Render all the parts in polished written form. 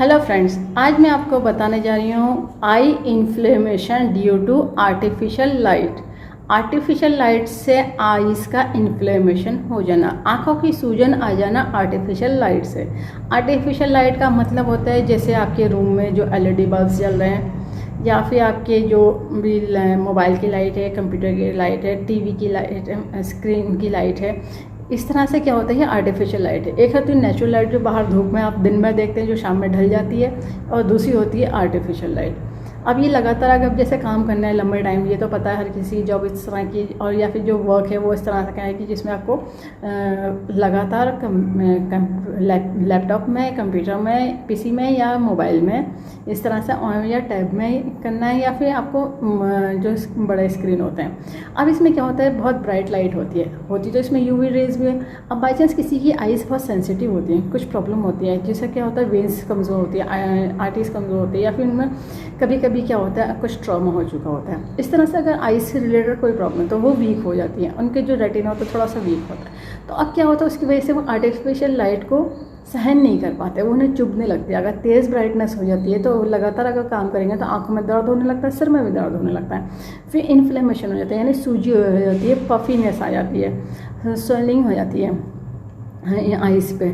Hello friends, आज मैं आपको बताने जा रही हूँ eye inflammation due to artificial light. Artificial light से आईज का इन्फ्लेमेशन हो जाना, आँखों की सूजन आ जाना आर्टिफिशियल लाइट से। आर्टिफिशियल लाइट का मतलब होता है जैसे आपके रूम में जो एलईडी बल्ब जल रहे हैं या फिर आपके जो भी मोबाइल की लाइट है, कंप्यूटर की लाइट है, टीवी की लाइट है, स्क्रीन की लाइट है। इस तरह से क्या होता है, आर्टिफिशियल लाइट है। एक होती है नेचुरल लाइट जो बाहर धूप में आप दिन में देखते हैं जो शाम में ढल जाती है, और दूसरी होती है आर्टिफिशियल लाइट। अब ये लगातार अगर जैसे काम करना है लंबे टाइम, ये तो पता है हर किसी जॉब इस तरह की, और या फिर जो वर्क है वो इस तरह का है कि जिसमें आपको लगातार लैपटॉप में, कंप्यूटर में, पीसी में या मोबाइल में इस तरह से ऑन या टैब में करना है, या फिर आपको जो बड़े स्क्रीन होते हैं। अब इसमें क्या होता है, बहुत ब्राइट लाइट होती तो इसमें यूवी रेज भी है। अब बाई चांस किसी की आइज़ बहुत सेंसिटिव होती हैं, कुछ प्रॉब्लम होती है, जैसे क्या होता है वेंस कमज़ोर होती है, आर्टरीज कमज़ोर होती है, या फिर उनमें कभी कभी क्या होता है कुछ ट्रॉमा हो चुका होता है। इस तरह से अगर आइज़ से रिलेटेड कोई प्रॉब्लम तो वो वीक हो जाती है, उनके जो रेटिना होता है थोड़ा सा वीक होता है। तो अब क्या होता है, उसकी वजह से वो आर्टिफिशियल लाइट को सहन नहीं कर पाते, वो उन्हें चुभने लगती है। अगर तेज़ ब्राइटनेस हो जाती है तो लगातार अगर काम करेंगे तो आंखों में दर्द होने लगता है, सिर में भी दर्द होने लगता है, फिर इन्फ्लेमेशन हो जाता है, यानी सूजी हो जाती है, पफीनेस आ जाती है, स्वेलिंग हो जाती है आइज़ पे।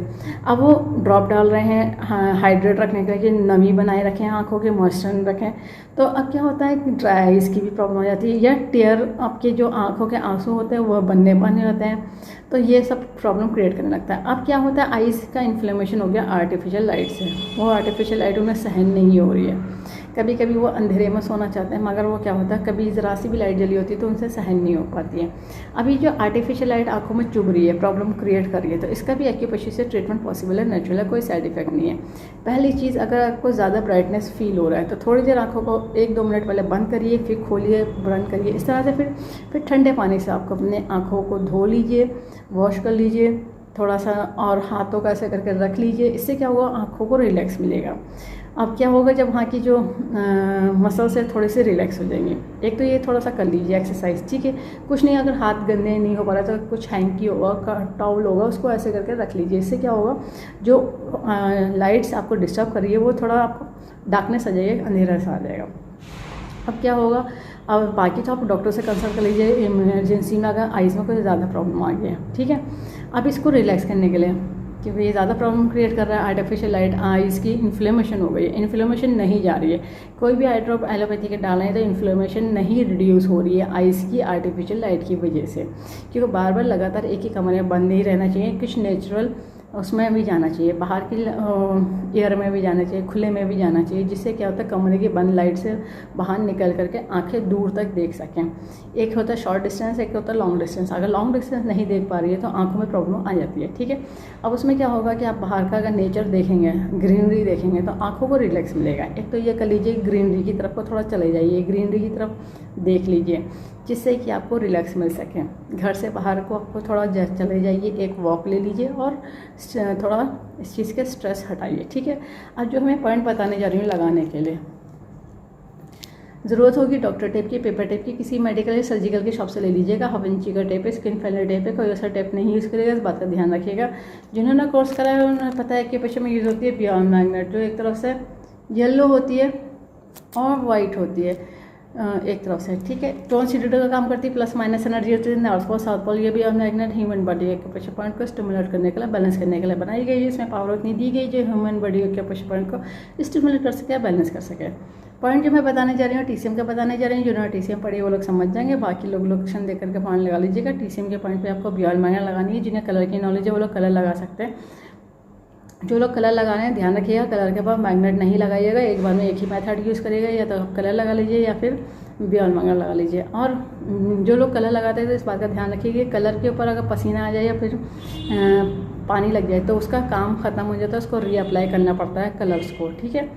अब वो ड्रॉप डाल रहे हैं हाइड्रेट रखने के लिए, नमी बनाए रखें, आंखों के मॉइस्चर रखें, तो अब क्या होता है कि ड्राई आइज़ की भी प्रॉब्लम हो जाती है, या टेयर आपके जो आंखों के आंसू होते हैं वह बनने होते हैं, तो ये सब प्रॉब्लम क्रिएट करने लगता है। अब क्या होता है, आइज़ का इन्फ्लेमेशन हो गया आर्टिफिशियल लाइट से, वो आर्टिफिशियल लाइट उन्हें सहन नहीं हो रही है। कभी कभी वो अंधेरे में सोना चाहते हैं, मगर वो क्या होता है कभी ज़रा सी भी लाइट जली होती है तो उनसे सहन नहीं हो पाती है। अभी जो आर्टिफिशियल लाइट आंखों में चुभ रही है, प्रॉब्लम क्रिएट कर रही है, तो इसका भी एक्यूप्रेशर से ट्रीटमेंट पॉसिबल है, नेचुरल है, कोई साइड इफेक्ट नहीं है। पहली चीज़, अगर आपको ज़्यादा ब्राइटनेस फील हो रहा है तो थोड़ी देर आंखों को 1-2 मिनट पहले बंद करिए, फिर खोलिए, बंद करिए, इस तरह से फिर ठंडे पानी से आपको अपने आँखों को धो लीजिए, वॉश कर लीजिए थोड़ा सा, और हाथों का ऐसे करके रख लीजिए। इससे क्या होगा, आँखों को रिलैक्स मिलेगा। अब क्या होगा, जब वहाँ की जो मसल्स है थोड़े से रिलैक्स हो जाएंगे। एक तो ये थोड़ा सा कर लीजिए एक्सरसाइज, ठीक है। कुछ नहीं, अगर हाथ गंदे नहीं हो पा रहा तो कुछ हैंकी होगा, टॉवल होगा, उसको ऐसे करके रख लीजिए। इससे क्या होगा, जो लाइट्स आपको डिस्टर्ब कर रही है वो थोड़ा आपको डार्कनेस आ जाएगा, अंधेरा सा आ जाएगा। अब क्या होगा, अब बाकी तो आप डॉक्टर से कंसल्ट कर लीजिए इमरजेंसी में, अगर आइज़ में कोई ज़्यादा प्रॉब्लम आ गई है, ठीक है। अब इसको रिलैक्स करने के लिए, क्योंकि ये ज़्यादा प्रॉब्लम क्रिएट कर रहा है, आर्टिफिशियल लाइट आइज़ की इन्फ्लेमेशन हो गई है, इन्फ्लेमेशन नहीं जा रही है। कोई भी आई ड्रॉप एलोपैथी के डालें तो इन्फ्लेमेशन नहीं रिड्यूस हो रही है आइज़ की आर्टिफिशियल लाइट की वजह से, क्योंकि बार बार लगातार एक ही कमरे में बंद नहीं रहना चाहिए, कुछ नेचुरल उसमें भी जाना चाहिए, बाहर की एयर में भी जाना चाहिए, खुले में भी जाना चाहिए, जिससे क्या होता है कमरे की बंद लाइट से बाहर निकल करके आंखें दूर तक देख सकें। एक होता है शॉर्ट डिस्टेंस, एक होता है लॉन्ग डिस्टेंस। अगर लॉन्ग डिस्टेंस नहीं देख पा रही है तो आंखों में प्रॉब्लम आ जाती है, ठीक है। अब उसमें क्या होगा कि आप बाहर का अगर नेचर देखेंगे, ग्रीनरी देखेंगे, तो आंखों को रिलैक्स मिलेगा। एक तो ये कर लीजिए, ग्रीनरी की तरफ को थोड़ा चले जाइए, ग्रीनरी की तरफ देख लीजिए, जिससे कि आपको रिलैक्स मिल सके। घर से बाहर को आपको थोड़ा चले जाइए, एक वॉक ले लीजिए और थोड़ा इस चीज़ के स्ट्रेस हटाइए, ठीक है। अब जो मैं पॉइंट बताने जा रही हूँ लगाने के लिए, ज़रूरत होगी डॉक्टर टेप की, पेपर टेप की, किसी मेडिकल या सर्जिकल की शॉप से ले लीजिएगा। 1/2 इंची का टेप है, स्किन फेलर टेप है, कोई ऐसा टेप नहीं यूज़ करेगा, इस बात का ध्यान रखिएगा। जिन्होंने कोर्स करा है उन्हें पता है कि पेशे में यूज़ होती है बियॉन्ड मैग्नेट, जो एक तरफ से येलो होती है और वाइट होती है एक तरफ से, ठीक है। टोन सीडेटर का काम करती है, प्लस माइनस एनर्जी होती है, नॉर्थ पोल साउथ पोल। ये भी मैग्नेट ह्यूमन बॉडी के प्रेशर पॉइंट को स्टिमुलेट करने के लिए, बैलेंस करने के लिए बनाई गई है। इसमें पावर उतनी दी गई जो ह्यूमन बॉडी के प्रेशर पॉइंट को स्टिमुलेट कर सके, बैलेंस कर सके। पॉइंट जो मैं बताने जा रही हूँ टीसीएम का बताने जा रही हूँ, जिन्होंने टीसीएम पढ़ी वो लोग समझ जाएंगे, बाकी लोग लोकेशन देख करके पॉइंट लगा लीजिएगा। टीसीएम के पॉइंट पे आपको बियॉन्ड मैग्नेट लगानी है। जिन्हें कलर की नॉलेज है वो लोग कलर लगा सकते हैं। जो लोग कलर लगा रहे हैं ध्यान रखिएगा, कलर के बाद मैग्नेट नहीं लगाइएगा, एक बार में एक ही मेथड यूज़ करिएगा, या तो आप कलर लगा लीजिए या फिर बियॉन्ड मैग्नेट लगा लीजिए। और जो लोग कलर लगाते हैं तो इस बात का ध्यान रखिए कि कलर के ऊपर अगर पसीना आ जाए या फिर पानी लग जाए तो उसका काम ख़त्म हो जाता है, उसको रीअप्लाई करना पड़ता है कलर्स को, ठीक है।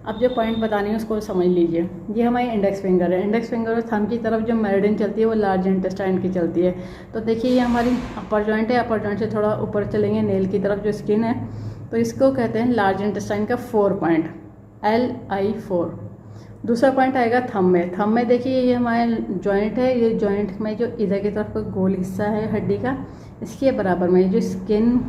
अब जो पॉइंट बतानी है उसको समझ लीजिए। ये हमारी इंडेक्स फिंगर है, इंडेक्स फिंगर और थंब की तरफ जो मेरिडियन चलती है वो लार्ज इंटेस्टाइन की चलती है। तो देखिए ये हमारी अपर जॉइंट है, अपर जॉइंट से थोड़ा ऊपर चलेंगे नेल की तरफ जो स्किन है, तो इसको कहते हैं लार्ज इंटेस्टाइन का 4 पॉइंट, LI4। दूसरा पॉइंट आएगा थंब में। थंब में देखिए ये हमारे जॉइंट है, ये जॉइंट में जो इधर की तरफ का गोल हिस्सा है हड्डी का, इसके बराबर में जो स्किन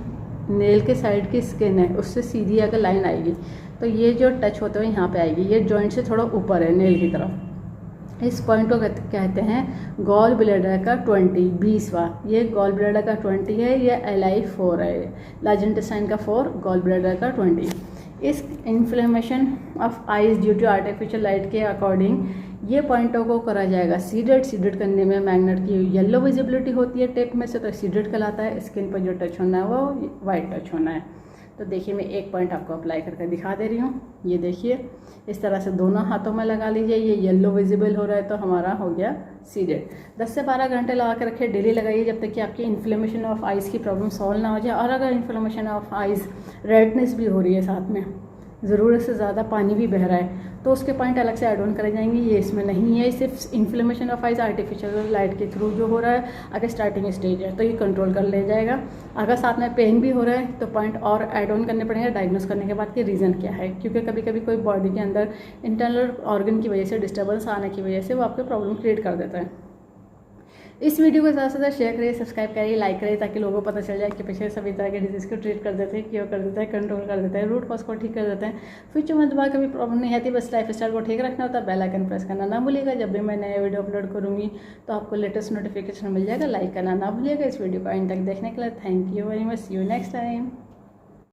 नेल के साइड की स्किन है उससे सीधी अगर लाइन आएगी तो ये जो टच होते हुए यहाँ पे आएगी, ये जॉइंट से थोड़ा ऊपर है नेल की तरफ। इस पॉइंट को कहते हैं गॉल ब्लैडर का 20वां। ये गॉल ब्लैडर का 20 है, ये LI4 है, लार्ज इंटेस्टाइन का 4, गॉल ब्लैडर का 20। इस inflammation of eyes due to artificial light के अकॉर्डिंग ये पॉइंटों को करा जाएगा सीडेड। सीडेड करने में मैग्नेट की येलो विजिबिलिटी होती है टेप में से, तो सीडेड कहलाता है। स्किन पर जो टच होना है वो वाइट टच होना है। तो देखिए मैं एक पॉइंट आपको अप्लाई करके दिखा दे रही हूँ। ये देखिए इस तरह से दोनों हाथों में लगा लीजिए। ये येलो विजिबल हो रहा है तो हमारा हो गया सीडेड। 10 से 12 घंटे लगा के रखिए, डेली लगाइए जब तक कि आपकी इन्फ्लेमेशन ऑफ आइज़ की प्रॉब्लम सॉल्व ना हो जाए। और अगर इन्फ्लेमेशन ऑफ आइज़ रेडनेस भी हो रही है, साथ में ज़रूरत से ज़्यादा पानी भी बह रहा है, तो उसके पॉइंट अलग से ऐड ऑन करे जाएंगे। ये इसमें नहीं है, सिर्फ inflammation of eyes artificial light के थ्रू जो हो रहा है, अगर स्टार्टिंग स्टेज है तो ये कंट्रोल कर ले जाएगा। अगर साथ में पेन भी हो रहा है तो पॉइंट और ऐड ऑन करने पड़ेंगे डायग्नोस करने के बाद कि रीज़न क्या है, क्योंकि कभी कभी कोई बॉडी के अंदर इंटरनल ऑर्गन की वजह से डिस्टर्बेंस आने की वजह से वो आपको प्रॉब्लम क्रिएट कर देता है। इस वीडियो को ज़्यादा से ज़्यादा शेयर करिए, सब्सक्राइब करिए, लाइक करिए, ताकि लोगों को पता चल जाए कि पिछले सभी तरह के डिजीज़ को ट्रीट कर देते हैं, क्योर कर देता है, कंट्रोल कर देता है, रूट कॉज को ठीक कर देते हैं। फ्यूचर में दोबारा कभी प्रॉब्लम नहीं आती। बस लाइफ स्टाइल को ठीक रखना होता है। बेल आइकन प्रेस करना ना भूलिएगा। जब भी मैं नया वीडियो अपलोड करूँगी तो आपको लेटेस्ट नोटिफिकेशन मिल जाएगा। लाइक करना ना भूलिएगा। इस वीडियो को एंड तक देखने के लिए thank you very much. See you next time.